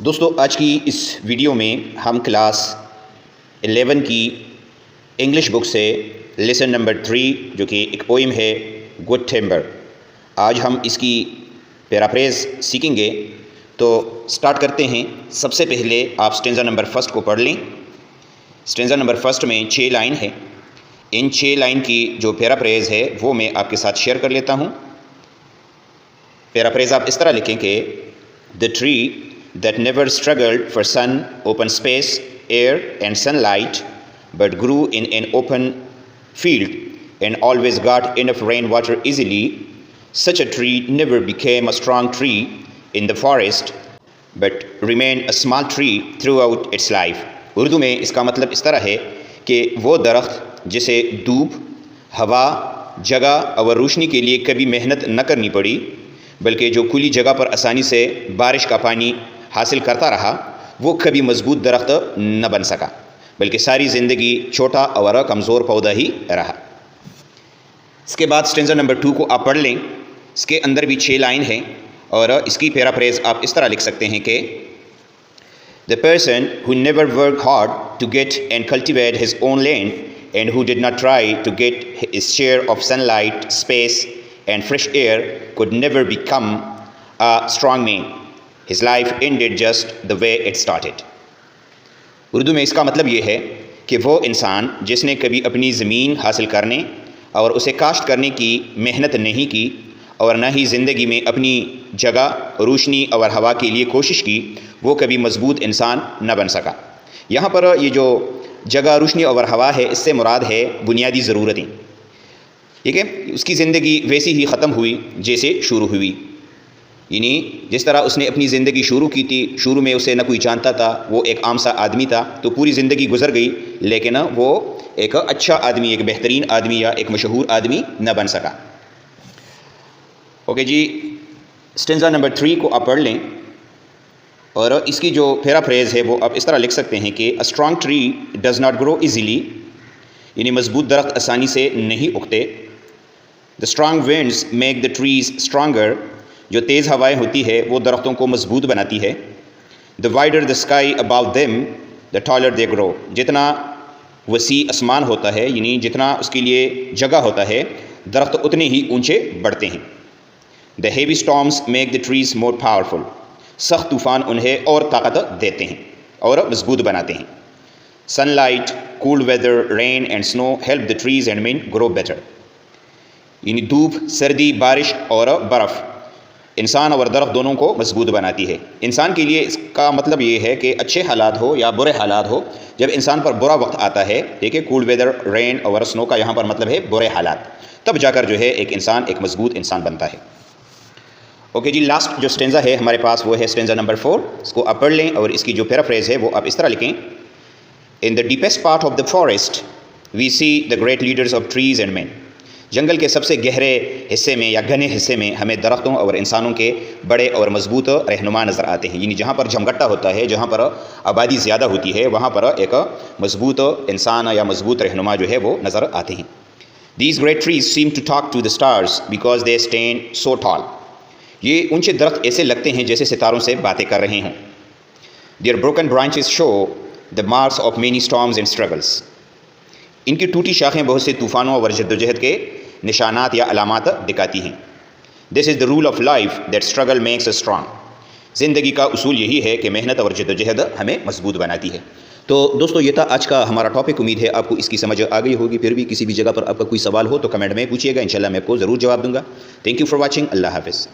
دوستو آج کی اس ویڈیو میں ہم کلاس 11 کی انگلش بک سے لیسن نمبر 3 جو کہ ایک پوئم ہے گڈ ٹیمبر، آج ہم اس کی پیراپریز سیکھیں گے۔ تو سٹارٹ کرتے ہیں۔ سب سے پہلے آپ سٹینزا نمبر 1 کو پڑھ لیں۔ سٹینزا نمبر 1 میں 6 لائن ہے۔ ان 6 لائن کی جو پیراپریز ہے وہ میں آپ کے ساتھ شیئر کر لیتا ہوں۔ پیراپریز آپ اس طرح لکھیں کہ The tree that never struggled for sun, open space, air and sunlight, but grew in an open field and always got enough rainwater easily, such a tree never became a strong tree in the forest, but remained a small tree throughout its life. Urdu میں اس کا مطلب اس طرح ہے کہ وہ درخت جسے دھوپ، ہوا، جگہ اور روشنی کے لیے کبھی محنت نہ کرنی پڑی، بلکہ جو کھلی جگہ پر آسانی سے بارش کا پانی حاصل کرتا رہا، وہ کبھی مضبوط درخت نہ بن سکا، بلکہ ساری زندگی چھوٹا اور کمزور پودا ہی رہا۔ اس کے بعد سٹینزا نمبر 2 کو آپ پڑھ لیں۔ اس کے اندر بھی 6 لائن ہیں اور اس کی پیراپریز آپ اس طرح لکھ سکتے ہیں کہ The person who never worked hard to get and cultivate his own land and who did not try to get his share of sunlight, space and fresh air could never become a strong man. His life ended just the way it started. Urdu میں اس کا مطلب یہ ہے کہ وہ انسان جس نے کبھی اپنی زمین حاصل کرنے اور اسے کاشت کرنے کی محنت نہیں کی اور نہ ہی زندگی میں اپنی جگہ، روشنی اور ہوا کے لیے کوشش کی، وہ کبھی مضبوط انسان نہ بن سکا۔ یہاں پر یہ جو جگہ، روشنی اور ہوا ہے، اس سے مراد ہے بنیادی ضرورتیں۔ ٹھیک ہے، اس کی زندگی ویسی ہی ختم ہوئی جیسے شروع ہوئی، یعنی جس طرح اس نے اپنی زندگی شروع کی تھی، شروع میں اسے نہ کوئی جانتا تھا، وہ ایک عام سا آدمی تھا، تو پوری زندگی گزر گئی لیکن وہ ایک اچھا آدمی، ایک بہترین آدمی یا ایک مشہور آدمی نہ بن سکا۔ اوکے جی، سٹینزا نمبر 3 کو آپ پڑھ لیں اور اس کی جو پیراپریز ہے وہ آپ اس طرح لکھ سکتے ہیں کہ A strong tree does not grow easily، یعنی مضبوط درخت آسانی سے نہیں اگتے۔ The strong winds make the trees stronger، جو تیز ہوائیں ہوتی ہے وہ درختوں کو مضبوط بناتی ہے۔ The wider the sky above them, the taller they grow، جتنا وسیع آسمان ہوتا ہے، یعنی جتنا اس کے لیے جگہ ہوتا ہے، درخت اتنے ہی اونچے بڑھتے ہیں۔ The heavy storms make the trees more powerful، سخت طوفان انہیں اور طاقت دیتے ہیں اور مضبوط بناتے ہیں۔ Sunlight, cool weather, rain and snow help the trees and men grow better، یعنی دھوپ، سردی، بارش اور برف انسان اور درخت دونوں کو مضبوط بناتی ہے۔ انسان کے لیے اس کا مطلب یہ ہے کہ اچھے حالات ہو یا برے حالات ہو، جب انسان پر برا وقت آتا ہے، ٹھیک ہے، کول ویدر، رین اور سنو کا یہاں پر مطلب ہے برے حالات، تب جا کر جو ہے ایک انسان ایک مضبوط انسان بنتا ہے۔ اوکے جی، لاسٹ جو سٹینزا ہے ہمارے پاس وہ ہے سٹینزا نمبر 4۔ اس کو آپ پڑھ لیں اور اس کی جو پیراپریز ہے وہ آپ اس طرح لکھیں۔ In the deepest part of the forest we see the great leaders of trees and men، جنگل کے سب سے گہرے حصے میں یا گھنے حصے میں ہمیں درختوں اور انسانوں کے بڑے اور مضبوط رہنما نظر آتے ہیں، یعنی جہاں پر جھمگٹا ہوتا ہے، جہاں پر آبادی زیادہ ہوتی ہے، وہاں پر ایک مضبوط انسان یا مضبوط رہنما جو ہے وہ نظر آتے ہیں۔ These great trees seem to talk to the stars because they stand so tall، یہ اونچے درخت ایسے لگتے ہیں جیسے ستاروں سے باتیں کر رہے ہوں۔ Their broken branches show the marks of many storms and struggles، ان کی ٹوٹی شاخیں بہت سے طوفانوں اور جدوجہد کے نشانات یا علامات دکھاتی ہیں۔ This is the rule of life that struggle makes us strong، زندگی کا اصول یہی ہے کہ محنت اور جدوجہد ہمیں مضبوط بناتی ہے۔ تو دوستو یہ تھا آج کا ہمارا ٹاپک، امید ہے آپ کو اس کی سمجھ آ گئی ہوگی۔ پھر بھی کسی بھی جگہ پر آپ کا کوئی سوال ہو تو کمنٹ میں پوچھیے گا، انشاءاللہ میں آپ کو ضرور جواب دوں گا۔ تھینک یو فار واچنگ، اللہ حافظ۔